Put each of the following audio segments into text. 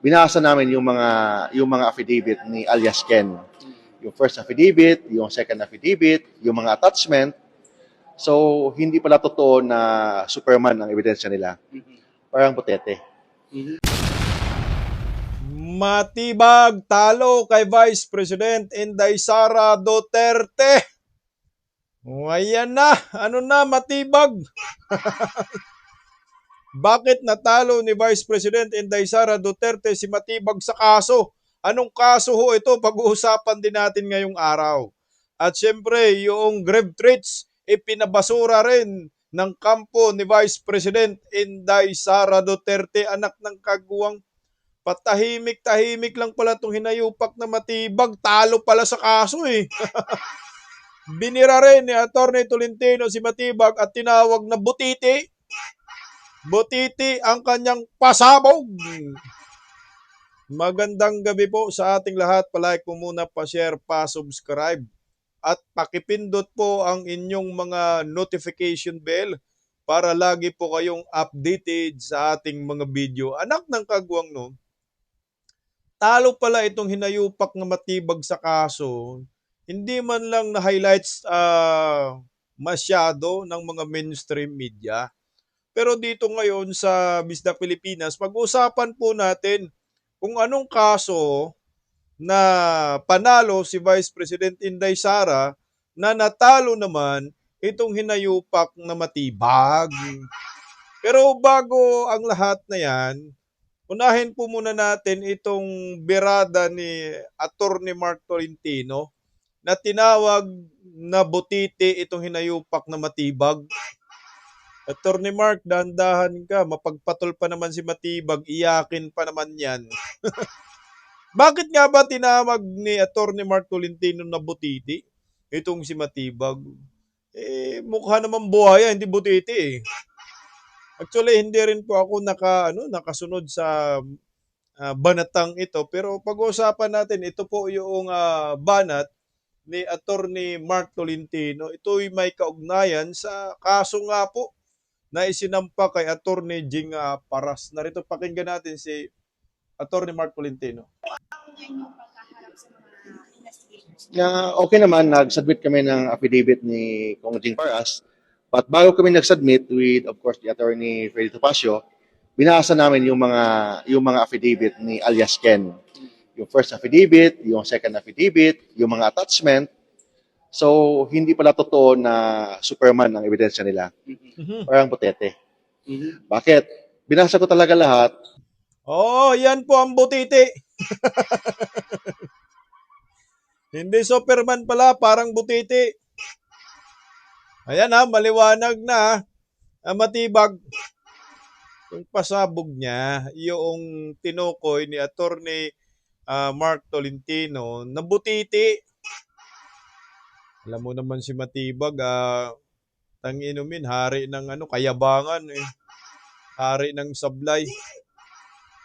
binasa namin yung mga affidavit ni alias Ken. Yung first affidavit, yung second affidavit, yung mga attachment. So, hindi pala totoo na Superman ang ebidensya nila. Parang butete. Matibag talo kay Vice President Inday Sara Duterte. O, ayan na. Ano na, matibag? Bakit natalo ni Vice President Inday Sara Duterte si Matibag sa kaso? Anong kaso ho ito? Pag-uusapan din natin ngayong araw. At syempre, yung grave threats, ipinabasura rin ng kampo ni Vice President Inday Sara Duterte, anak ng kagawang. Patahimik-tahimik lang pala itong hinayupak na Matibag. Talo pala sa kaso eh. Binira rin ni Atty. Tolentino si Matibag at tinawag na butiti. Butiti ang kanyang pasabog. Magandang gabi po sa ating lahat. Palike po muna, pa-share, pa-subscribe. At pakipindot po ang inyong mga notification bell para lagi po kayong updated sa ating mga video. Anak ng kagwang no, talo pala itong hinayupak na Matibag sa kaso. Hindi man lang na highlights masyado ng mga mainstream media. Pero dito ngayon sa Bisdak Pilipinas, pag-usapan po natin kung anong kaso na panalo si Vice President Inday Sara na natalo naman itong hinayupak na Matibag. Pero bago ang lahat na yan, unahin po muna natin itong birada ni Atty. Mark Tolentino na tinawag na butiti itong hinayupak na Matibag. Atty. Mark, dahan-dahan ka. Mapagpatol pa naman si Matibag. Iyakin pa naman yan. Bakit nga ba tinawag ni Atty. Mark Tolentino na butiti itong si Matibag? Mukha naman buhaya, hindi butiti eh. Actually, hindi rin po ako nakasunod sa banatang ito. Pero pag-uusapan natin, ito po yung banat ni Atty. Mark Tolentino. Ito'y may kaugnayan sa kaso nga po na isinampa kay Atty. Jing Paras. Narito pakinggan natin si Atty. Mark Tolentino. Okay naman, nag-submit kami ng affidavit ni Kong Jing Paras. But bago kami nag-submit with, of course, the attorney Freddy Topacio, binasa namin yung mga affidavit ni alias Ken. Yung first affidavit, yung second affidavit, yung mga attachment. So, hindi pala totoo na Superman ang ebidensya nila. Parang butete. Bakit? Binasa ko talaga lahat. Oh, yan po ang butiti. Hindi Superman pala, parang butiti. Ayan maliwanag na Matibag. Yung pasabog niya, yung tinukoy ni Atty. Mark Tolentino na butiti. Alam mo naman si Matibag, tanginumin, hari ng kayabangan eh. Hari ng sablay.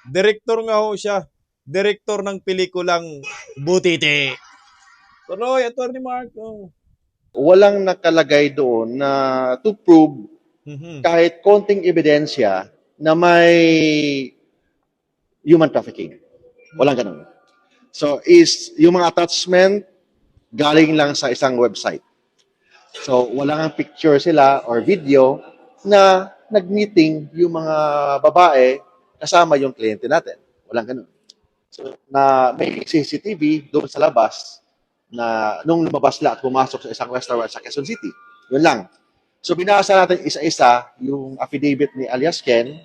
Direktor nga ho siya. Direktor ng pelikulang Butiti. Tuloy, Atty. Mark. Oh. Walang nakalagay doon na to prove kahit konting ebidensya na may human trafficking. Walang ganun. So, yung mga attachment galing lang sa isang website. So, walang picture sila or video na nag-meeting yung mga babae kasama yung kliyente natin. Walang ganun. So, na may CCTV doon sa labas na nung lumabas at pumasok sa isang restaurant sa Quezon City. Yun lang. So, binasa natin isa-isa yung affidavit ni alias Ken.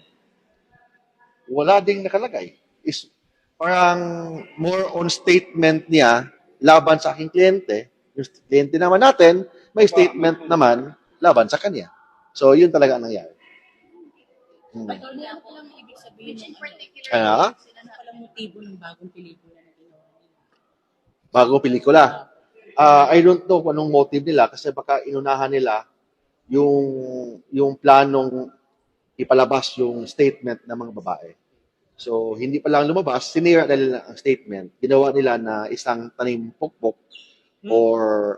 Wala ding nakalagay. Parang more on statement niya laban sa aking kliyente. Yung kliyente naman natin, may statement naman laban sa kanya. So, yun talaga ang nangyari. Ano lang ibig sabihin ng Ano? sila na palang motibo ng bagong pelikula na ginawa nila? Bagong pelikula. I don't know kung anong motive nila kasi baka inunahan nila yung planong ipalabas yung statement ng mga babae. So, hindi pa lang lumabas, sinira nila ang statement. Ginawa nila na isang tanim pokpok or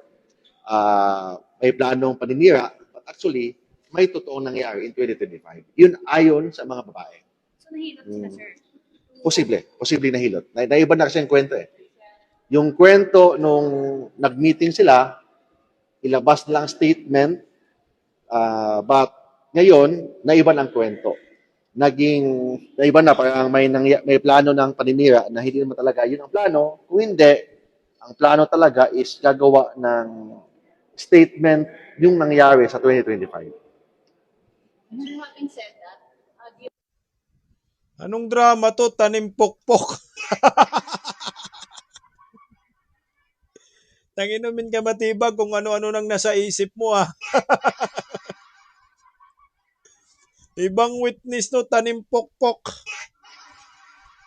may planong paninira. But actually, may totoong nangyari in 2025. Yun ayon sa mga babae. So, nahilot sila, sir? Posible na hilot. Naiba na kasi yung kwento eh. Yung kwento nung nag-meeting sila, ilabas lang statement, but ngayon, naiba na ang kwento. Naiba na, parang may plano ng paninira na hindi naman talaga yun ang plano. Kung hindi, ang plano talaga is gagawa ng statement yung nangyari sa 2025. Having said that, Anong drama to? Tanim pokpok. Tanginumin ka Matibag kung ano-ano nang nasa isip mo ah. Ibang witness no, tanim pokpok.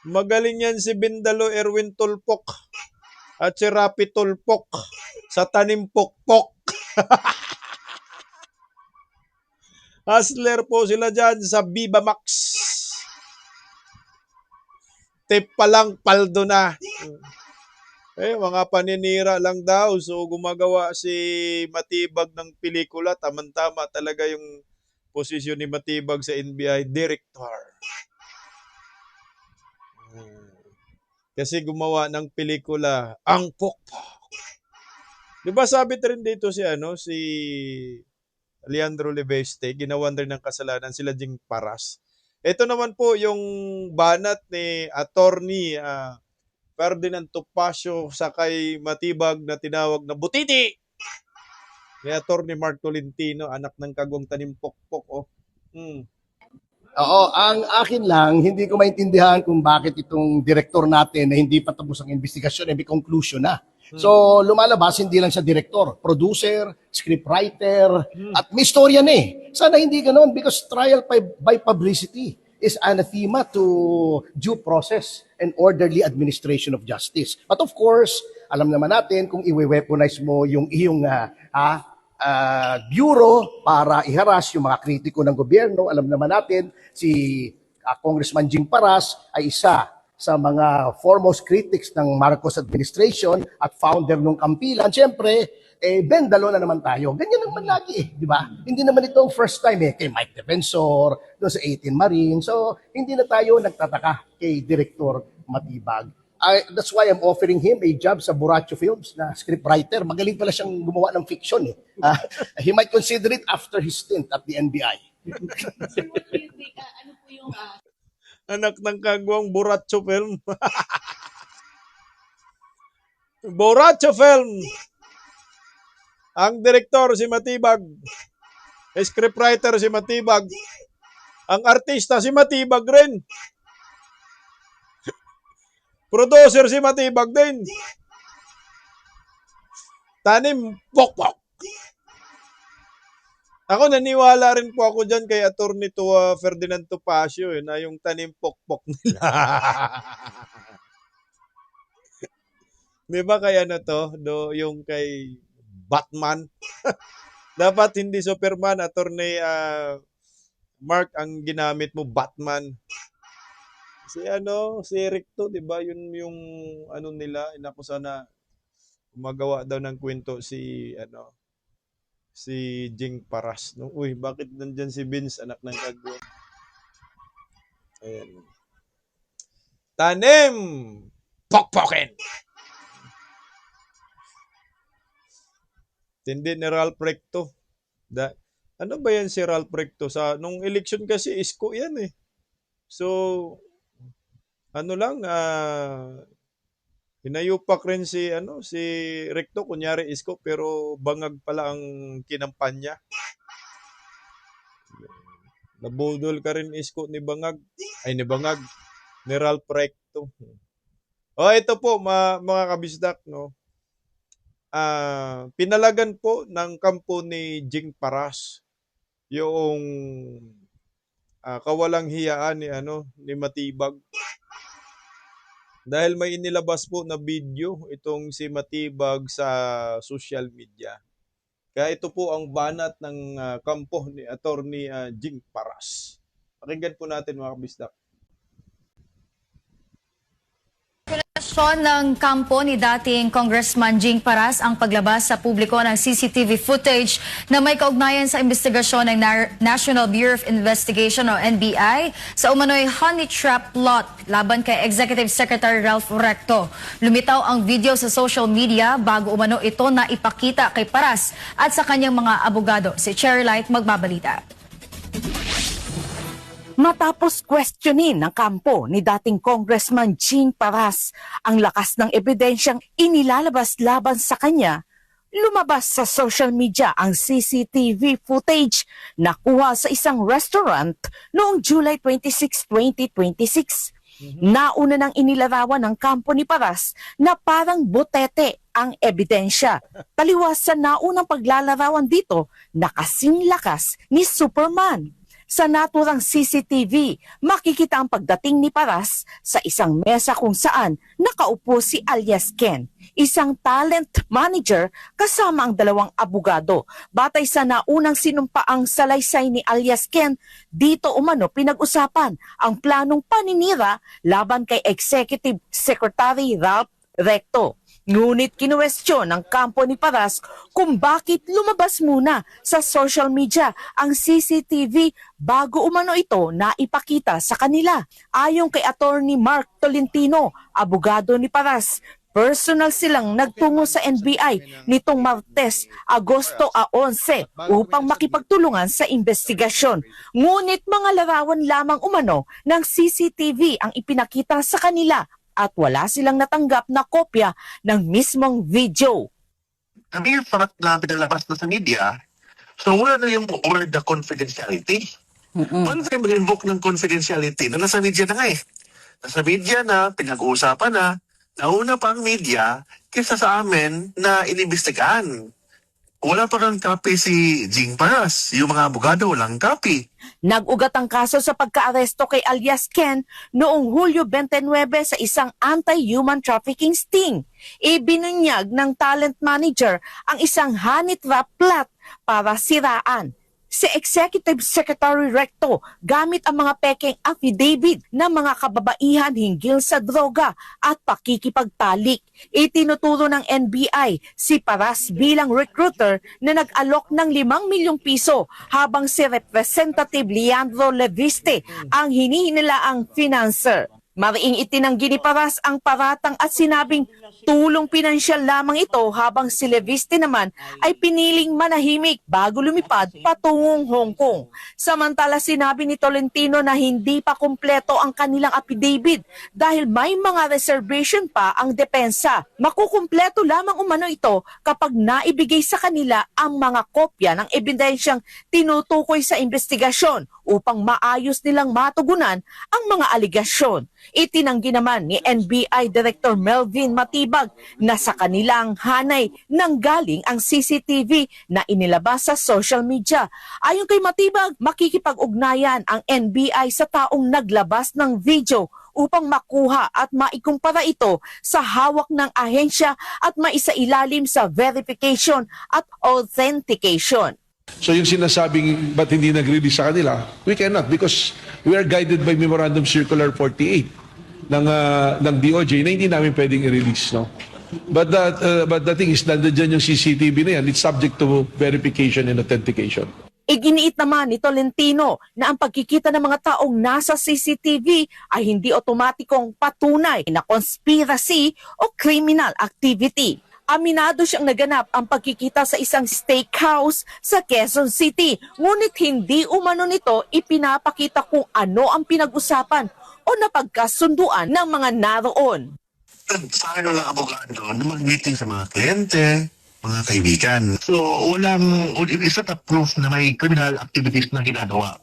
Magaling yan si Bindalo Erwin Tulpok at si Rapi Tulpok sa tanim pokpok. Hustler po sila dyan sa Viva Max. Tip pa lang, paldo na. Eh, mga paninira lang daw. So, gumagawa si Matibag ng pelikula. Tama-tama talaga yung posisyon ni Matibag sa NBI Director. Kasi gumawa ng pelikula, Ang Pokpok. Di ba sabi rin dito si Leandro Leveste, ginawan rin ng kasalanan sila Jing Paras. Ito naman po yung banat ni Attorney Ferdinand Topacio sa kay Matibag na tinawag na Butiti. Ni Attorney Mark Tolentino, anak ng kagwang tanim pokpok. Oh. Oo, ang akin lang, hindi ko maintindihan kung bakit itong direktor natin na hindi pa tapos ang investigasyon, may conclusion na. So, lumalabas, hindi lang siya direktor, producer, scriptwriter, at may storya na eh. Sana hindi ganoon because trial by publicity is anathema to due process and orderly administration of justice. But of course, alam naman natin kung i-weaponize mo yung iyong bureau para iharas yung mga kritiko ng gobyerno. Alam naman natin, si Congressman Jing Paras ay isa sa mga foremost critics ng Marcos administration at founder ng Kampilan. Siyempre, bendalo na naman tayo. Ganyan naman lagi di ba? Hindi naman ito ang first time kay Mike Defensor, doon sa 18 Marine. So, hindi na tayo nagtataka kay Director Matibag. That's why I'm offering him a job sa Buracho Films na scriptwriter. Magaling pala siyang gumawa ng fiction he might consider it after his stint at the NBI. sir, what do you think? Ano po yung Anak ng kagwang Buracho Film. Buracho Film. Ang direktor si Matibag. Scriptwriter si Matibag. Ang artista si Matibag rin. Producer si Matibag din. Tanim pokpok. Ako naniwala rin po ako dyan kay Attorney Ferdinand Topacio na yung tanim pokpok nila. Di ba kaya yung kay Batman? Dapat hindi Superman, Attorney Mark ang ginamit mo, Batman. Si Eric to, di ba? Yun yung nila, inakusa na gumagawa daw ng kwento si Jing Paras. No? Uy, bakit nandyan si Vince, anak ng kagwa? Ayan. Tanim! Pokpokin! Tindi ni Ralph Recto. Ano ba yan si Ralph Recto? Nung election kasi, isko yan eh. So, hinayupak rin si Recto, kunyari isko, pero bangag pala ang kinampanya. Nabudol ka rin isko ni Bangag. Ni Ralph Recto. Ito po, mga kabisdak, no? Pinalagan po ng kampo ni Jing Paras yung kawalang hiyaan ni Matibag. Dahil may inilabas po na video itong si Matibag sa social media. Kaya ito po ang banat ng kampo ni Attorney Jing Paras. Pakinggan po natin mga kabisdak. Desisyon ng kampo ni dating Congressman Jing Paras ang paglabas sa publiko ng CCTV footage na may kaugnayan sa investigasyon ng National Bureau of Investigation o NBI sa umano'y honey trap plot laban kay Executive Secretary Ralph Recto. Lumitaw ang video sa social media bago umano ito na ipakita kay Paras at sa kanyang mga abogado. Si Cherry Light magbabalita. Matapos questionin ng kampo ni dating Congressman Jing Paras ang lakas ng ebidensyang inilalabas laban sa kanya, lumabas sa social media ang CCTV footage na kuha sa isang restaurant noong July 26, 2026. Nauna nang inilarawan ng kampo ni Paras na parang botete ang ebidensya. Taliwas sa naunang paglalarawan dito na kasing lakas ni Superman. Sa naturang CCTV, makikita ang pagdating ni Paras sa isang mesa kung saan nakaupo si alias Ken, isang talent manager kasama ang dalawang abogado. Batay sa naunang sinumpaang salaysay ni alias Ken, dito umano pinag-usapan ang planong paninira laban kay Executive Secretary Ralph Recto. Ngunit kinuwestiyon ng kampo ni Paras kung bakit lumabas muna sa social media ang CCTV bago umano ito na ipakita sa kanila. Ayon kay Attorney Mark Tolentino, abogado ni Paras, personal silang nagtungo sa NBI nitong Martes, Agosto 11 upang makipagtulungan sa investigasyon. Ngunit mga larawan lamang umano ng CCTV ang ipinakita sa kanila at wala silang natanggap na kopya ng mismong video. The mere fact na pinalabas na sa media, so wala na yung word na confidentiality. Paano tayo mag-invoke ng confidentiality na nasa media na nga eh? Nasa media na, pinag-uusapan na, nauna pa ang media kaysa sa amin na inimbestigahan. Wala pa kang copy si Jing Paras. Yung mga abogado walang copy. Nag-ugat ang kaso sa pagka-aresto kay alias Ken noong Hulyo 29 sa isang anti-human trafficking sting. Ibinunyag ng talent manager ang isang honey trap plot para siraan si Executive Secretary Recto gamit ang mga pekeng affidavit ng mga kababaihan hinggil sa droga at pakikipagtalik. Itinuturo ng NBI si Paras bilang recruiter na nag-alok ng 5 milyong piso habang si Representative Leandro Leviste ang hinihinilaang financer. Mariing itinanggi ni Paras ang paratang at sinabing tulong pinansyal lamang ito habang si Leviste naman ay piniling manahimik bago lumipad patungong Hong Kong. Samantala sinabi ni Tolentino na hindi pa kumpleto ang kanilang affidavit dahil may mga reservation pa ang depensa. Makukumpleto lamang umano ito kapag naibigay sa kanila ang mga kopya ng ebidensyang tinutukoy sa investigasyon upang maayos nilang matugunan ang mga aligasyon. Itinanggi naman ni NBI Director Melvin Matibag na sa kanilang hanay nanggaling ang CCTV na inilabas sa social media. Ayon kay Matibag, makikipag-ugnayan ang NBI sa taong naglabas ng video upang makuha at maikumpara ito sa hawak ng ahensya at maisailalim sa verification at authentication. So yung sinasabing ba't hindi nag-release sa kanila, we cannot because we are guided by Memorandum Circular 48 ng DOJ na hindi namin pwedeng i-release. No? But the thing is, nandiyan yung CCTV na yan, it's subject to verification and authentication. Iginiit naman ni Tolentino na ang pagkikita ng mga taong nasa CCTV ay hindi otomatikong patunay na conspiracy o criminal activity. Aminado siyang naganap ang pagkikita sa isang steakhouse sa Quezon City, ngunit hindi umano nito ipinapakita kung ano ang pinag-usapan o napagkasunduan ng mga naroon. Sa akin ng abogado na mag-meeting sa mga kliyente, mga kaibigan. So, it's not a proof na may criminal activities na ginagawa.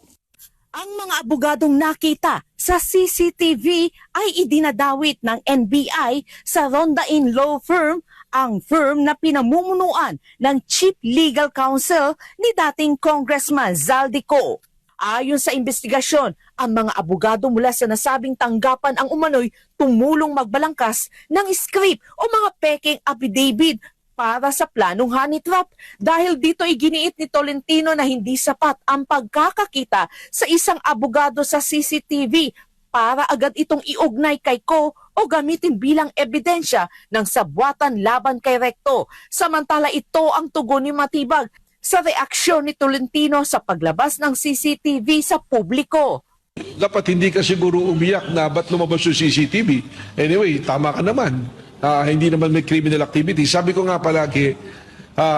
Ang mga abogadong nakita sa CCTV ay idinadawit ng NBI sa Rondain Law Firm, ang firm na pinamumunuan ng Chief Legal Counsel ni dating Congressman Zaldico. Ayon sa investigasyon, ang mga abogado mula sa nasabing tanggapan ang umano'y tumulong magbalangkas ng script o mga peking affidavit para sa planong honey trap. Dahil dito iginiit ni Tolentino na hindi sapat ang pagkakakita sa isang abogado sa CCTV para agad itong iugnay kay Ko o o gamitin bilang ebidensya ng sabwatan laban kay Recto. Samantala ito ang tugon ni Matibag sa reaksyon ni Tolentino sa paglabas ng CCTV sa publiko. Dapat hindi ka siguro umiyak na ba't lumabas yung CCTV. Anyway, tama ka naman. Hindi naman may criminal activity. Sabi ko nga palagi,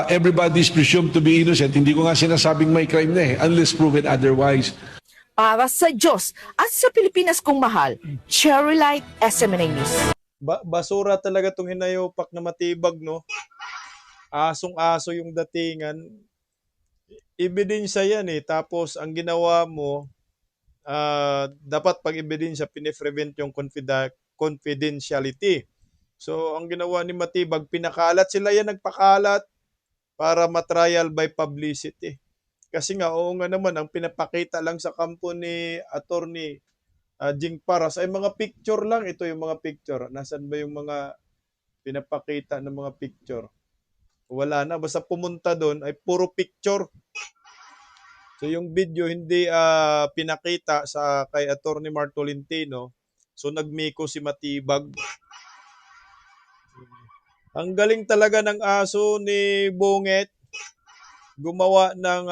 everybody is presumed to be innocent. Hindi ko nga sinasabing may crime na unless proven otherwise. Para sa Diyos at sa Pilipinas kong mahal, Cherry Light, SMNA News. Basura talaga tong hinayopak na Matibag, no? Asong-aso yung datingan. Ebidensya yan Tapos ang ginawa mo, dapat pag ebidensya, piniprevent yung confidentiality. So, ang ginawa ni Matibag, pinakalat. Sila yan nagpakalat para matrial by publicity. Kasi nga, oo nga naman, ang pinapakita lang sa kampo ni Attorney Jing Paras ay mga picture lang. Ito yung mga picture. Nasaan ba yung mga pinapakita ng mga picture? Wala na. Basta pumunta doon ay puro picture. So, yung video hindi pinakita sa kay Attorney Mark Tolentino. So, nagmiko si Matibag. Ang galing talaga ng aso ni Bonget. Gumawa ng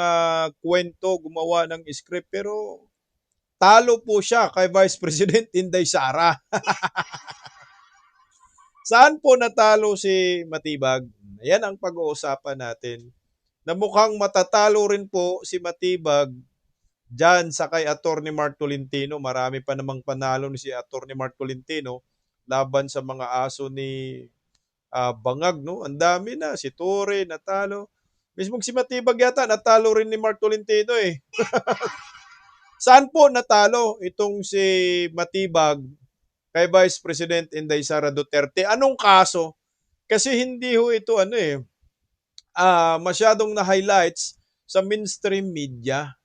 kwento, gumawa ng script, pero talo po siya kay Vice President Inday Sara. Saan po natalo si Matibag? Ayan ang pag-uusapan natin. Na mukhang matatalo rin po si Matibag dyan sa kay Attorney Mark Tolentino. Marami pa namang panalo ni si Attorney Mark Tolentino laban sa mga aso ni Bangag, no? Ang dami na. Si Torre, natalo. Mismong si Matibag yata, natalo rin ni Mark Tolentino Saan po natalo itong si Matibag kay Vice President Inday Sara Duterte? Anong kaso? Kasi hindi ho ito masyadong na-highlights sa mainstream media.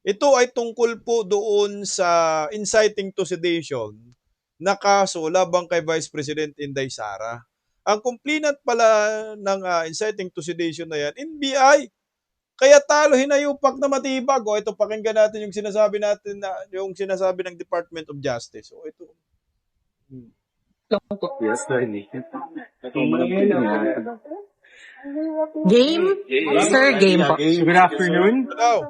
Ito ay tungkol po doon sa inciting to sedition na kaso labang kay Vice President Inday Sara. Ang complainant pala ng inciting to sedition na yan, NBI. Kaya talo hinayupak na Matibag. O ito, pakinggan natin yung sinasabi yung sinasabi ng Department of Justice. O ito. Yes, Darlie. Game? Sir, game po. Good afternoon. Hello.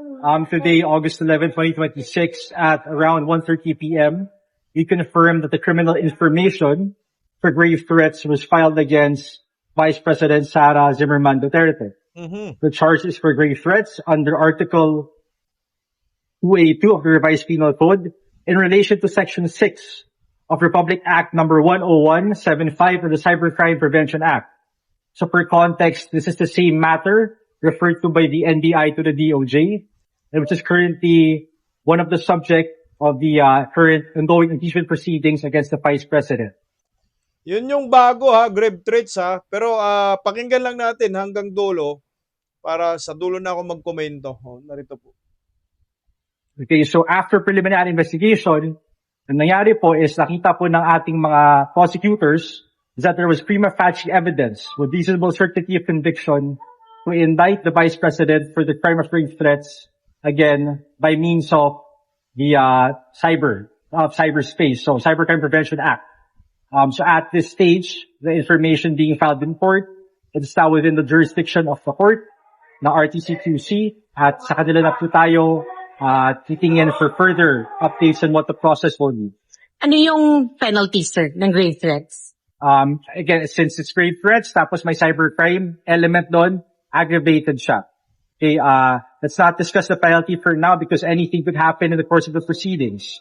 Today, August 11, 2026, at around 1:30 p.m., we confirmed that the criminal information for grave threats was filed against Vice President Sara Zimmerman Duterte. Mm-hmm. The charge is for grave threats under Article 282 of the Revised Penal Code in relation to Section 6 of Republic Act number 10175 of the Cybercrime Prevention Act. So for context, this is the same matter referred to by the NBI to the DOJ, which is currently one of the subject of the current ongoing impeachment proceedings against the Vice President. Yun yung bago grave threats Pero pakinggan lang natin hanggang dulo para sa dulo na ako magkomento. Narito po. Okay, so after preliminary investigation, ang nangyari po is nakita po ng ating mga prosecutors is that there was prima facie evidence with reasonable certainty of conviction to indict the Vice President for the crime of grave threats, again, by means of the cyberspace, so Cybercrime Prevention Act. So at this stage, the information being filed in court, it's now within the jurisdiction of the court, na RTC-QC, at sa kanila na po tayo titingin for further updates on what the process will be. Ano yung penalty, sir, ng grave threats? Again, since it's grave threats, tapos may cybercrime element doon, aggravated siya. Okay, let's not discuss the penalty for now because anything could happen in the course of the proceedings.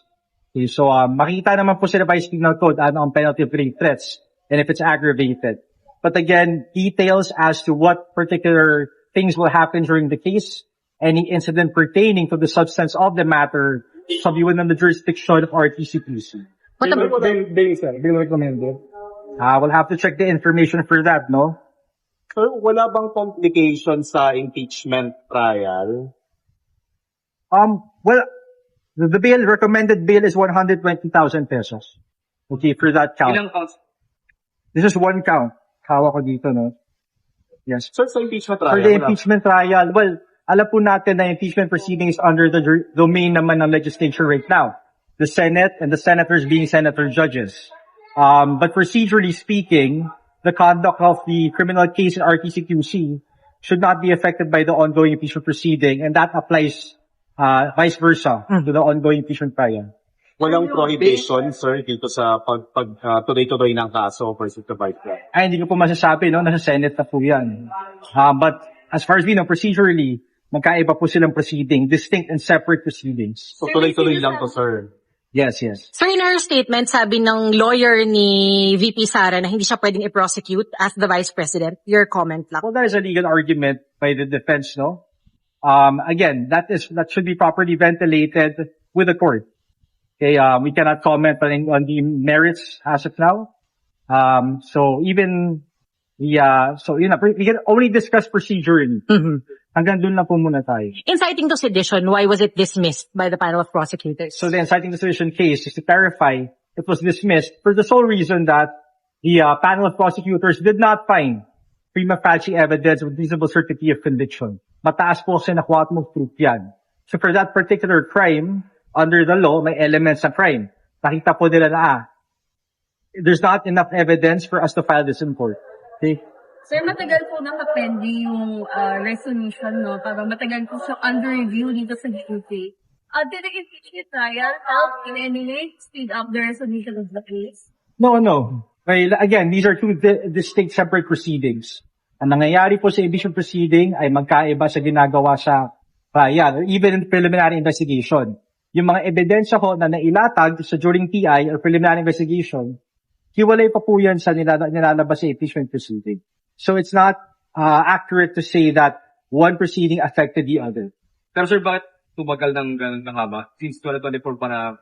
Okay, so makita naman po sa Revised Penal Code ano ang penalty of grave threats and if it's aggravated. But again, details as to what particular things will happen during the case, any incident pertaining to the substance of the matter, shall be within the jurisdiction of RTC-QC. What about Bill recommended. We'll have to check the information for that, no? Sir, wala bang complication sa impeachment trial? Well, the bail, recommended bail is 120,000 pesos. Okay, for that count. Ilang counts? This is one count. Hawak ko dito, no? Yes. Sir, sa impeachment trial? For the impeachment trial, well, alam po natin na impeachment proceedings under the domain naman ng legislature right now. The Senate and the senators being senator judges. But procedurally speaking, the conduct of the criminal case in RTCQC should not be affected by the ongoing impeachment proceeding, and that applies vice versa to the ongoing impeachment trial. Walang prohibition, sir, dito sa tuloy-tuloy ng kaso versus the vice president. Ay, hindi ko po masasabi, no? Nasa Senate na po yan. But as far as we know, procedurally, magkaiba po silang proceeding, distinct and separate proceedings. So tuloy-tuloy lang to, sir. Yes, yes. Sir, in her statement, sabi ng lawyer ni VP Sara na hindi siya pwedeng i-prosecute as the Vice President. Your comment lang. Well, that is a legal argument by the defense, no? Again, that should be properly ventilated with the court. Okay, we cannot comment on the merits as of now. So even we can only discuss procedurally. Hanggang dun na po muna tayo. Inciting to sedition, why was it dismissed by the panel of prosecutors? So the inciting to sedition case, just to clarify, it was dismissed for the sole reason that the panel of prosecutors did not find prima facie evidence with reasonable certainty of conviction. Mataas po kasi nakuha mong proof yan. So for that particular crime, under the law, may elements ng crime. Nakita po nila na, there's not enough evidence for us to file this in court. Okay? Sir, matagal po nakapending yung resolution, no? Parang matagal po siya under review dito sa GUP. Did the impeachment trial help in any way speed up the resolution of the case? No. Well, again, these are two distinct separate proceedings. Ang nangyayari po sa impeachment proceeding ay magkaiba sa ginagawa sa trial or even in preliminary investigation. Yung mga ebidensya ko na nailatag sa during TI or preliminary investigation, hiwalay pa po yan sa nilalabas sa impeachment proceeding. So it's not accurate to say that one proceeding affected the other. Pero sir, bakit tumagal ng haba? Since 2024 pa na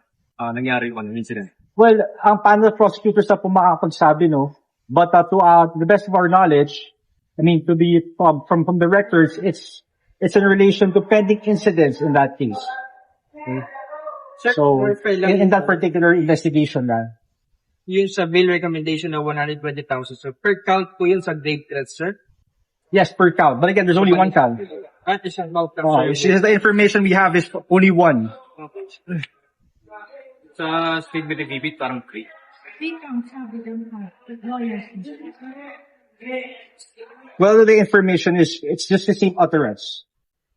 nangyari yung incident? Well, ang panel of prosecutors na po makakapagsabi, no? But to the best of our knowledge, I mean, to be from the records, it's in relation to pending incidents in that case. Okay? Sir, So in that particular investigation na. Yung sa bill recommendation na 120,000, so per count po yun sa grave threats, sir? Yes, per count. But again, there's only one count. At isang count lang, Oh, sir. the information we have is only one. Sa statement ni Bibit, parang 3. Well, the information it's just the same utterance.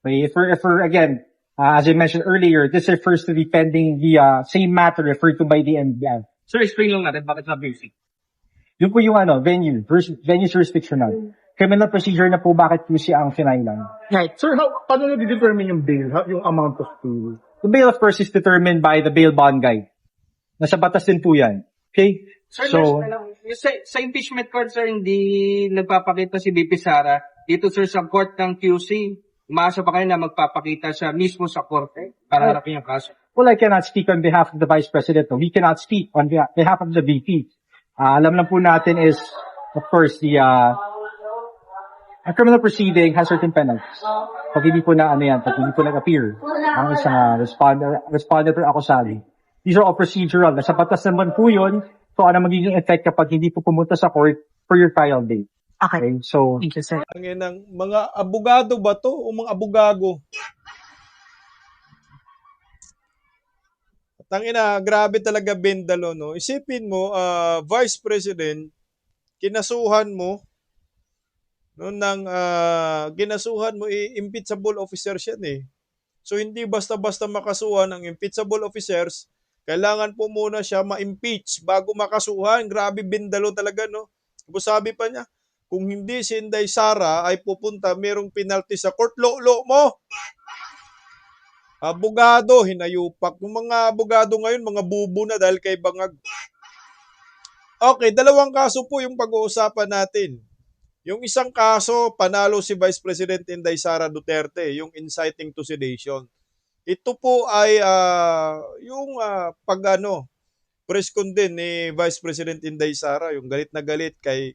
Okay, if we're again, as I mentioned earlier, this refers to defending the same matter referred to by the NBI. Sir, explain lang natin bakit sa music. Yun po yung venue jurisdictional. Criminal procedure na po bakit QC ang finailan. Right. Sir, paano na-determine yung bail? Yung amount of bail? The bail, of course, is determined by the bail bond guide. Nasa batas din po yan. Okay? Sir, So, sa impeachment court, sir, hindi nagpapakita si BP Sara. Dito, sir, sa court ng QC, umaasa pa kayo na magpapakita siya mismo sa korte para harapin yung kaso. well, I cannot speak on behalf of the Vice President. No? We cannot speak on behalf of the VP. Alam lang po natin is, of course, a criminal proceeding has certain penalties. Pag hindi po pag hindi po nag-appear ang isang respondent or akusado. These are all procedural. Nasa batas naman po yun. So, ano magiging effect kapag hindi po pumunta sa court for your trial date. Okay. So, Thank you, sir. Ang inang mga abogado ba to o mga abogago? Tangina, grabe talaga Bendalo, no? Isipin mo, Vice President, kinasuhan mo, no, ginasuhan mo, impeachable officers yan eh. So, hindi basta-basta makasuhan ng impeachable officers, kailangan po muna siya ma-impeach bago makasuhan. Grabe Bendalo talaga, no? Tapos sabi pa niya, kung hindi si Inday Sara ay pupunta, merong penalty sa court, lo mo! Abogado, hinayupak. Yung mga abogado ngayon, mga bubo na dahil kay Bangag. Okay, dalawang kaso po yung pag-uusapan natin. Yung isang kaso, panalo si Vice President Inday Sara Duterte, yung inciting to sedition. Ito po ay press con din ni Vice President Inday Sara, yung galit na galit kay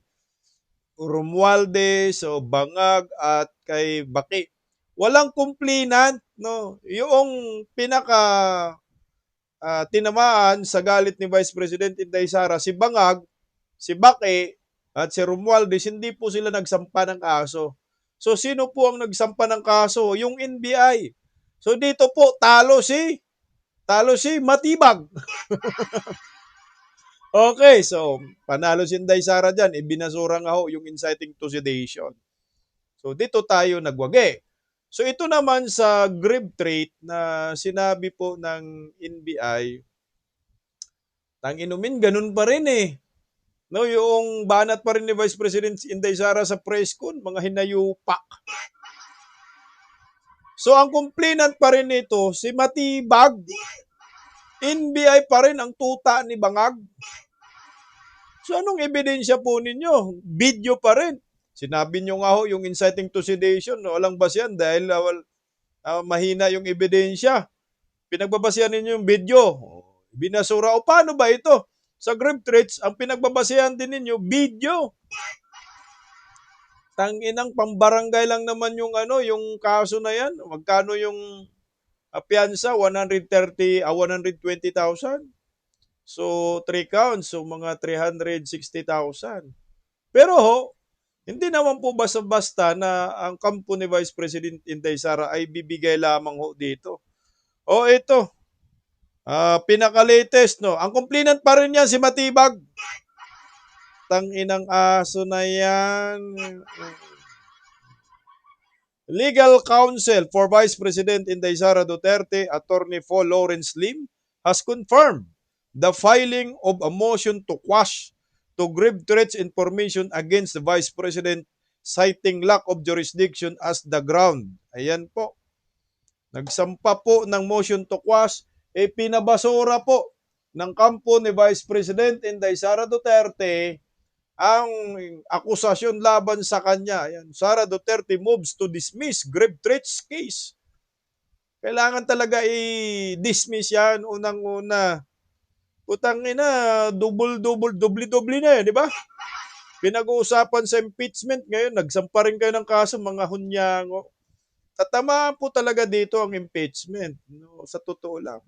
Romualdez, Bangag at kay Baki. Walang complainant, no? Yung tinamaan sa galit ni Vice President Inday Sara, si Bangag, si Baki, at si Romualdez, hindi po sila nagsampa ng kaso. So, sino po ang nagsampa ng kaso? Yung NBI. So, dito po, talo si Matibag. Okay, so panalo si Inday Sara dyan. Ibinasura nga ho yung inciting to sedition. So dito tayo nagwagi. So ito naman sa grave trait na sinabi po ng NBI, tang inumin, ganun pa rin eh. No, yung banat pa rin ni Vice President Inday Sara sa press con, mga hinayupak. So ang complainant pa rin nito, si Matibag. NBI pa rin ang tuta ni Bangag. So anong ebidensya po ninyo? Video pa rin. Sinabi nyo nga ho yung inciting to sedition, walang basihan dahil mahina yung ebidensya. Pinagbabasihan ninyo yung video. Binasura. O paano ba ito? Sa grave traits, ang pinagbabasihan din ninyo, video. Tanginang pambarangay lang naman yung yung kaso na yan. Magkano yung piyansa? 120,000. So 3 counts, so mga 360,000. Pero ho, hindi naman po basta-basta na ang kampo ni Vice President Inday Sara ay bibigay lamang ho dito. O ito, pinaka-latest, no? Ang complainant pa rin yan si Matibag. Tanginang aso na yan. Legal counsel for Vice President Inday Sara Duterte, Attorney Paul Lawrence Lim, has confirmed the filing of a motion to quash to grave threats information against the Vice President citing lack of jurisdiction as the ground. Ayan po. Nagsampa po ng motion to quash, pinabasura po ng kampo ni Vice President Inday Sara Duterte ang akusasyon laban sa kanya. Ayan, Sara Duterte moves to dismiss grave threats case. Kailangan talaga i-dismiss yan unang-una. Putang ina, doble na di ba? Pinag-uusapan sa impeachment ngayon, nagsampa rin kayo ng kaso, mga hunyango. Tatamaan po talaga dito ang impeachment, no? Sa totoo lang.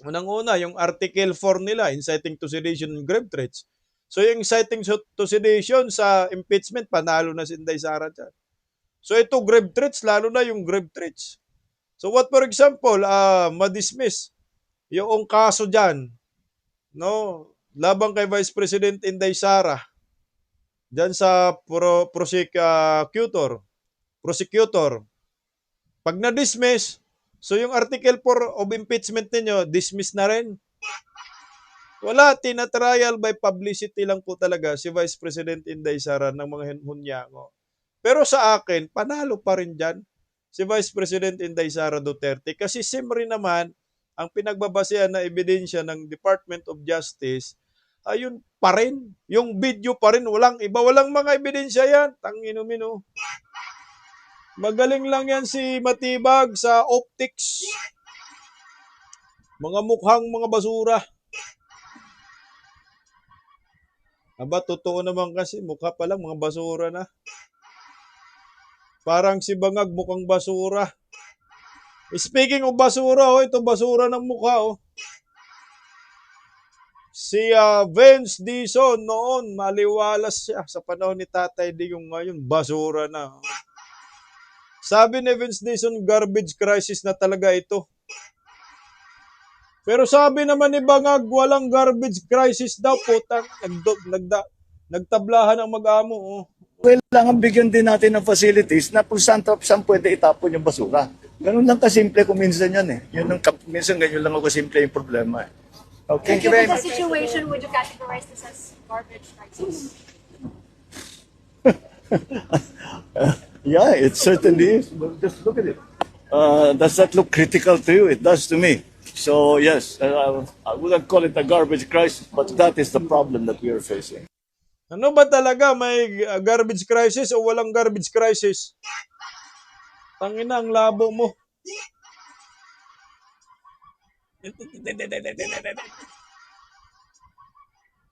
Unang-una, yung Article 4 nila, inciting to sedition and grave threats. So yung inciting to sedition sa impeachment, panalo na si Inday Sara dyan. So ito, grave threats, lalo na yung grave threats. So what, for example, ma-dismiss yung kaso dyan, no, labang kay Vice President Inday Sara diyan sa prosecutor. Pag na-dismiss, so yung Article 4 of impeachment ninyo, dismiss na rin. Wala, tina-trial by publicity lang po talaga si Vice President Inday Sara ng mga hunyango. Pero sa akin, panalo pa rin dyan si Vice President Inday Sara Duterte kasi siyempre naman ang pinagbabasehan na ebidensya ng Department of Justice, ayun pa rin. Yung video pa rin, walang iba, walang mga ebidensya yan. Tanginumin, oh. Magaling lang yan si Matibag sa optics. Mga mukhang mga basura. Aba, totoo naman kasi, mukha pa lang, mga basura na. Parang si Bangag, mukhang basura. Speaking of basura, ito basura ng mukha, oh. Si Vince Dizon noon, maliwalas siya sa panahon ni Tatay Digong, ngayon, basura na. Sabi ni Vince Dizon, garbage crisis na talaga ito. Pero sabi naman ni Bangag, walang garbage crisis daw po. Nagtablahan ang mag-amo. Oh. Kailangan bigyan din natin ng facilities na kung saan pwede itapon yung basura. Ganun lang kasimple kung minsan yan eh. Minsan ganyan lang ako kasimple yung problema eh. Okay. Thank you very much. Given the situation, would you categorize this as garbage crisis? Yeah, it certainly is. But just look at it. Does that look critical to you? It does to me. So yes, I wouldn't call it a garbage crisis, but that is the problem that we are facing. Ano ba talaga? May garbage crisis o walang garbage crisis? Tangina, ang labo mo.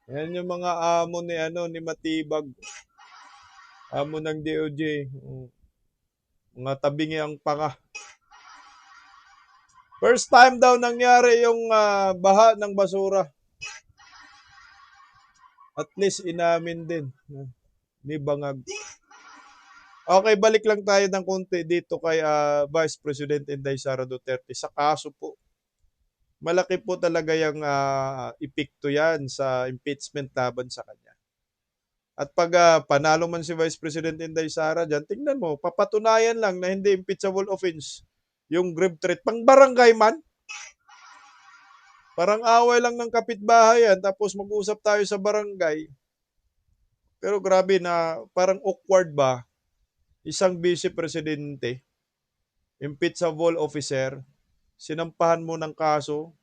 Yan yung mga amo ni Matibag. Amo ng DOJ. Mga tabingi ang panga. First time daw nangyari yung baha ng basura. At least inamin din ni Bangag. Okay, balik lang tayo ng konti dito kay Vice President Inday Sara Duterte sa kaso po malaki po talaga yung epekto yan sa impeachment laban sa kanya. At pag panalo man si Vice President Inday Sara dyan, tingnan mo, papatunayan lang na hindi impeachable offense yung grave threat. Pang barangay man, parang away lang ng kapitbahay yan, tapos mag-usap tayo sa barangay. Pero grabe na, parang awkward ba? Isang vice presidente, impeachable officer, sinampahan mo ng kaso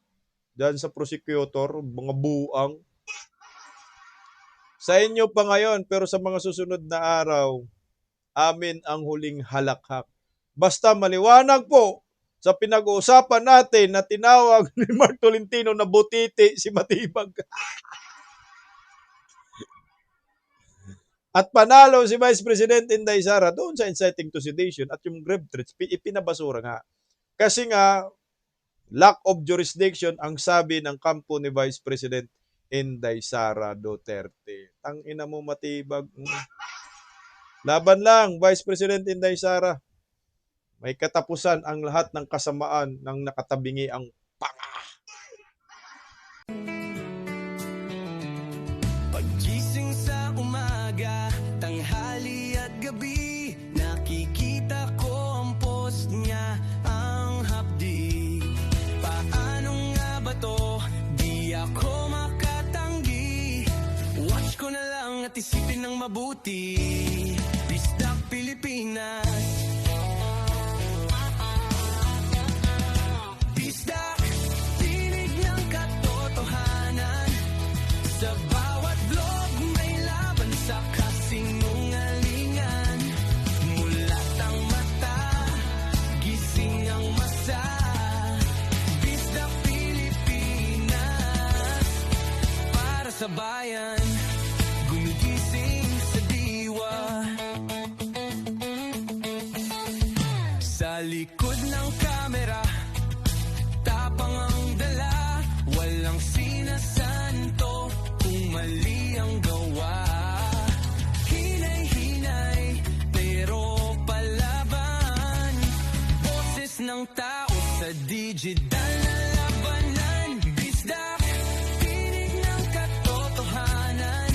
dyan sa prosecutor, mga buang. Sa inyo pa ngayon, pero sa mga susunod na araw, amin ang huling halakhak. Basta maliwanag po sa pinag-uusapan natin na tinawag ni Mark Tolentino na butiti si Matibag. At panalo si Vice President Inday Sara doon sa inciting to sedition at yung grave threats, ipinabasura nga. Kasi nga, lack of jurisdiction ang sabi ng kampo ni Vice President Inday Sara Duterte. Tangina mo Matibag. Laban lang, Vice President Inday Sara. May katapusan ang lahat ng kasamaan ng nakatabingi ang panga. Paggising sa umaga, tanghali at gabi, nakikita ko ang post niya, ang hapdi. Paano nga ba to? Di ako makatanggi. Watch ko na lang at isipin ng mabuti. Bisdak Pilipinas. Bisdak, tinig ng katotohanan. Sa bawat vlog may laban sa kasinungalingan. Mulat ang mata, gising ang masa. Bisdak Pilipinas, para sa bayan, gumigising sa diwa. Sa likod ng kamera, tapang ang dala, walang sinasanto kung mali ang gawa. Hinay-hinay, pero palaban. Boses ng tao sa digital na labanan. Bisdak, tinig ng katotohanan.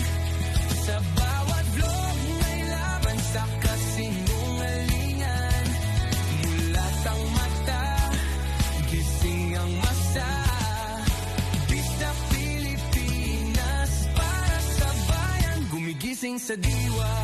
Sa bawat vlog may laban sa kasinungalingan. Mulat ang mata, gising ang masa. Bisdak Pilipinas, para sa bayan, gumigising sa diwa.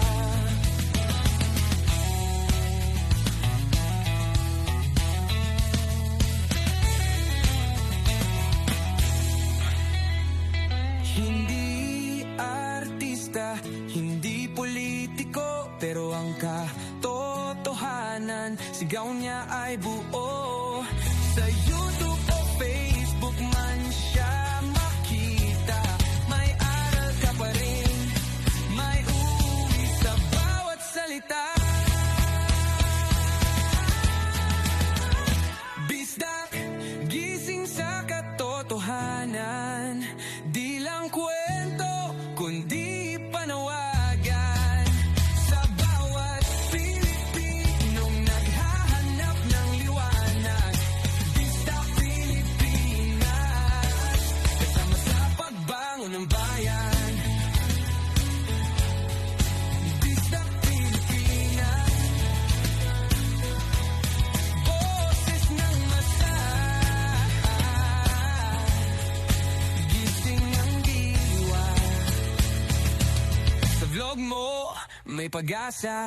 Hindi artista, hindi politiko, pero ang katotohanan, sigaw niya ay buo. Sa YouTube o Facebook man siya makita, may aral ka pa rin, may uwi sa bawat salita. Bisdak, gising sa katotohanan, di lang kwento, kundi panawagan. Sa bawat Pilipinong naghahanap ng liwanag. Bisdak Pilipinas, kasama sa pagbangon ng bayan. Bisdak Pilipinas, boses ng masa. Gising ang diwa. Sa vlog mo, may pag-asa.